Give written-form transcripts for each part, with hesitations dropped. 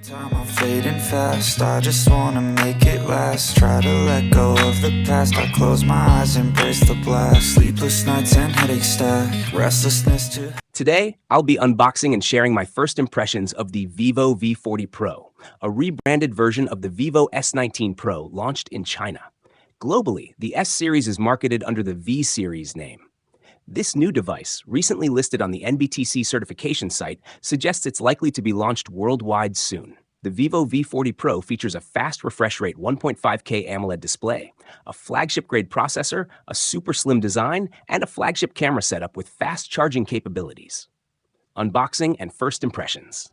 Time I'm fading fast, I just wanna make it last. Try to let go of the past, I close my eyes, embrace the blast. Sleepless nights and headaches stack, restlessness too. Today, I'll be unboxing and sharing my first impressions of the Vivo V40 Pro, a rebranded version of the Vivo S19 Pro launched in China. Globally, the S series is marketed under the V series name. This new device, recently listed on the NBTC certification site, suggests it's likely to be launched worldwide soon. The Vivo V40 Pro features a fast refresh rate 1.5K AMOLED display, a flagship-grade processor, a super slim design, and a flagship camera setup with fast charging capabilities. Unboxing and first impressions.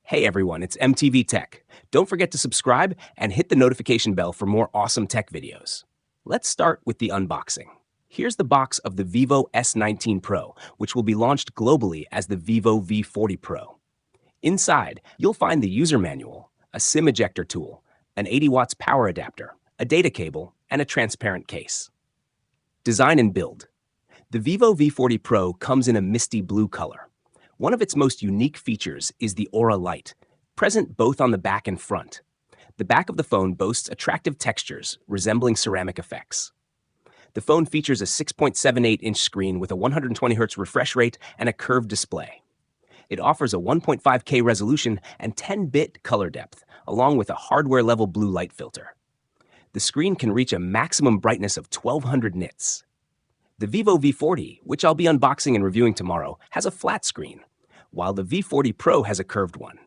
Hey everyone, it's MTV Tech. Don't forget to subscribe and hit the notification bell for more awesome tech videos. Let's start with the unboxing. Here's the box of the Vivo S19 Pro, which will be launched globally as the Vivo V40 Pro. Inside, you'll find the user manual, a SIM ejector tool, an 80 watts power adapter, a data cable, and a transparent case. Design and build. The Vivo V40 Pro comes in a misty blue color. One of its most unique features is the Aura light, present both on the back and front. The back of the phone boasts attractive textures resembling ceramic effects. The phone features a 6.78-inch screen with a 120Hz refresh rate and a curved display. It offers a 1.5K resolution and 10-bit color depth, along with a hardware-level blue light filter. The screen can reach a maximum brightness of 1200 nits. The Vivo V40, which I'll be unboxing and reviewing tomorrow, has a flat screen, while the V40 Pro has a curved one.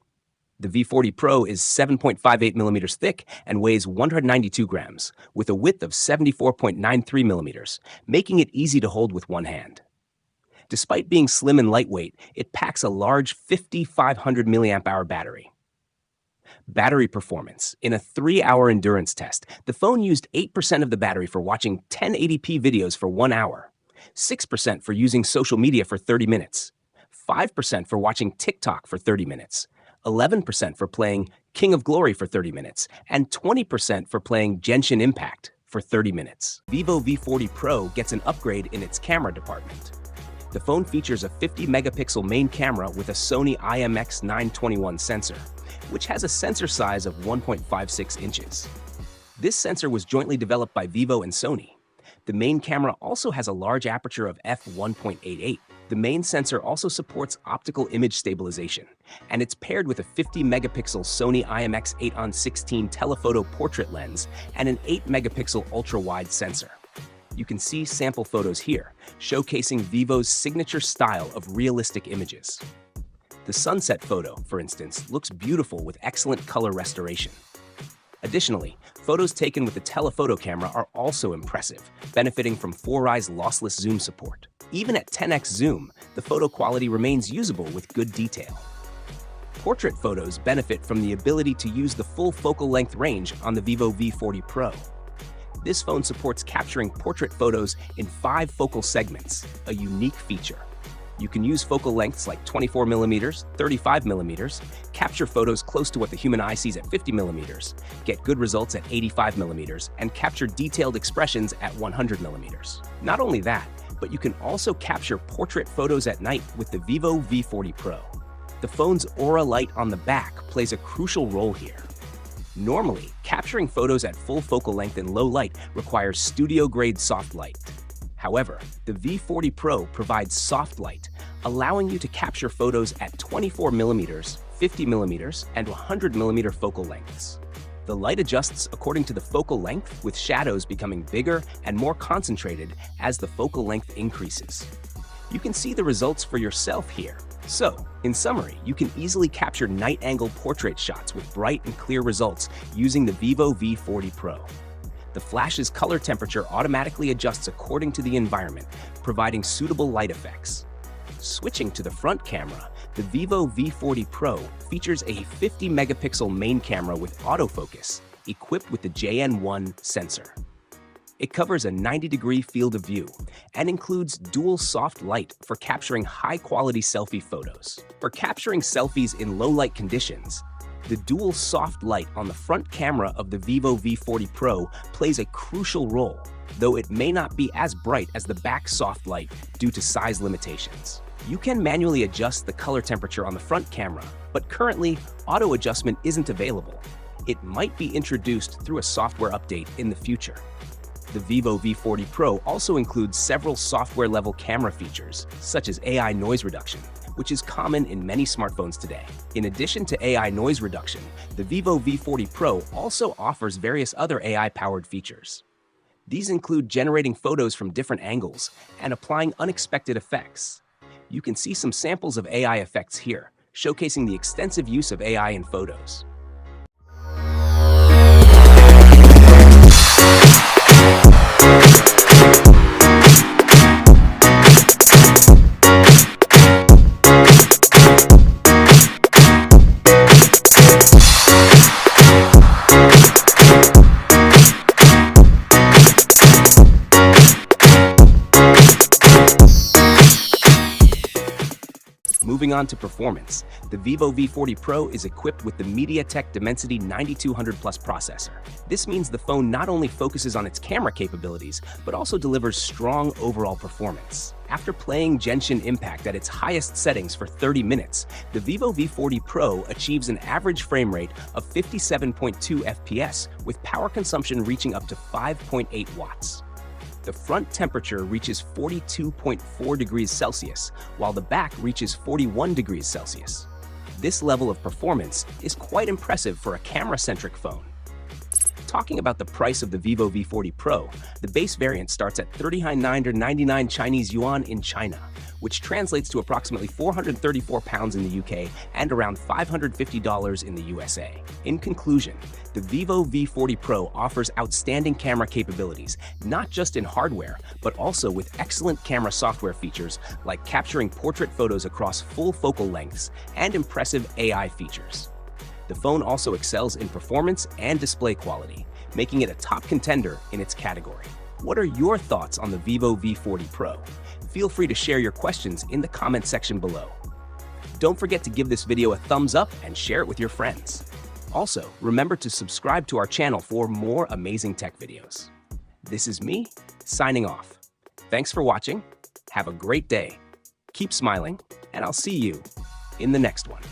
The V40 Pro is 7.58mm thick and weighs 192 grams, with a width of 74.93mm, making it easy to hold with one hand. Despite being slim and lightweight, it packs a large 5,500 mAh battery. Battery performance. In a 3-hour endurance test, the phone used 8% of the battery for watching 1080p videos for 1 hour, 6% for using social media for 30 minutes, 5% for watching TikTok for 30 minutes, 11% for playing King of Glory for 30 minutes, and 20% for playing Genshin Impact for 30 minutes. Vivo V40 Pro gets an upgrade in its camera department. The phone features a 50-megapixel main camera with a Sony IMX921 sensor, which has a sensor size of 1.56 inches. This sensor was jointly developed by Vivo and Sony. The main camera also has a large aperture of f1.88. The main sensor also supports optical image stabilization, and it's paired with a 50-megapixel Sony IMX8-on-16 telephoto portrait lens and an 8-megapixel ultra-wide sensor. You can see sample photos here, showcasing Vivo's signature style of realistic images. The sunset photo, for instance, looks beautiful with excellent color restoration. Additionally, photos taken with the telephoto camera are also impressive, benefiting from 4I's lossless zoom support. Even at 10x zoom, the photo quality remains usable with good detail. Portrait photos benefit from the ability to use the full focal length range on the Vivo V40 Pro. This phone supports capturing portrait photos in 5 focal segments, a unique feature. You can use focal lengths like 24mm, 35mm, capture photos close to what the human eye sees at 50mm, get good results at 85mm, and capture detailed expressions at 100mm. Not only that, but you can also capture portrait photos at night with the Vivo V40 Pro. The phone's Aura light on the back plays a crucial role here. Normally, capturing photos at full focal length in low light requires studio-grade soft light. However, the V40 Pro provides soft light, allowing you to capture photos at 24mm, 50mm, and 100mm focal lengths. The light adjusts according to the focal length, with shadows becoming bigger and more concentrated as the focal length increases. You can see the results for yourself here. So, in summary, you can easily capture night-angle portrait shots with bright and clear results using the Vivo V40 Pro. The flash's color temperature automatically adjusts according to the environment, providing suitable light effects. Switching to the front camera, the Vivo V40 Pro features a 50-megapixel main camera with autofocus, equipped with the JN1 sensor. It covers a 90-degree field of view and includes dual soft light for capturing high-quality selfie photos. For capturing selfies in low-light conditions, the dual soft light on the front camera of the Vivo V40 Pro plays a crucial role, though it may not be as bright as the back soft light due to size limitations. You can manually adjust the color temperature on the front camera, but currently, auto adjustment isn't available. It might be introduced through a software update in the future. The Vivo V40 Pro also includes several software-level camera features, such as AI noise reduction, which is common in many smartphones today. In addition to AI noise reduction, the Vivo V40 Pro also offers various other AI-powered features. These include generating photos from different angles and applying unexpected effects. You can see some samples of AI effects here, showcasing the extensive use of AI in photos. Moving on to performance, the Vivo V40 Pro is equipped with the MediaTek Dimensity 9200 Plus processor. This means the phone not only focuses on its camera capabilities, but also delivers strong overall performance. After playing Genshin Impact at its highest settings for 30 minutes, the Vivo V40 Pro achieves an average frame rate of 57.2 FPS, with power consumption reaching up to 5.8 watts. The front temperature reaches 42.4 degrees Celsius, while the back reaches 41 degrees Celsius. This level of performance is quite impressive for a camera-centric phone. Talking about the price of the Vivo V40 Pro, the base variant starts at 3,999 Chinese yuan in China, which translates to approximately £434 in the UK and around $550 in the USA. In conclusion, the Vivo V40 Pro offers outstanding camera capabilities, not just in hardware, but also with excellent camera software features like capturing portrait photos across full focal lengths and impressive AI features. The phone also excels in performance and display quality, making it a top contender in its category. What are your thoughts on the Vivo V40 Pro? Feel free to share your questions in the comment section below. Don't forget to give this video a thumbs up and share it with your friends. Also, remember to subscribe to our channel for more amazing tech videos. This is me, signing off. Thanks for watching, have a great day, keep smiling, and I'll see you in the next one.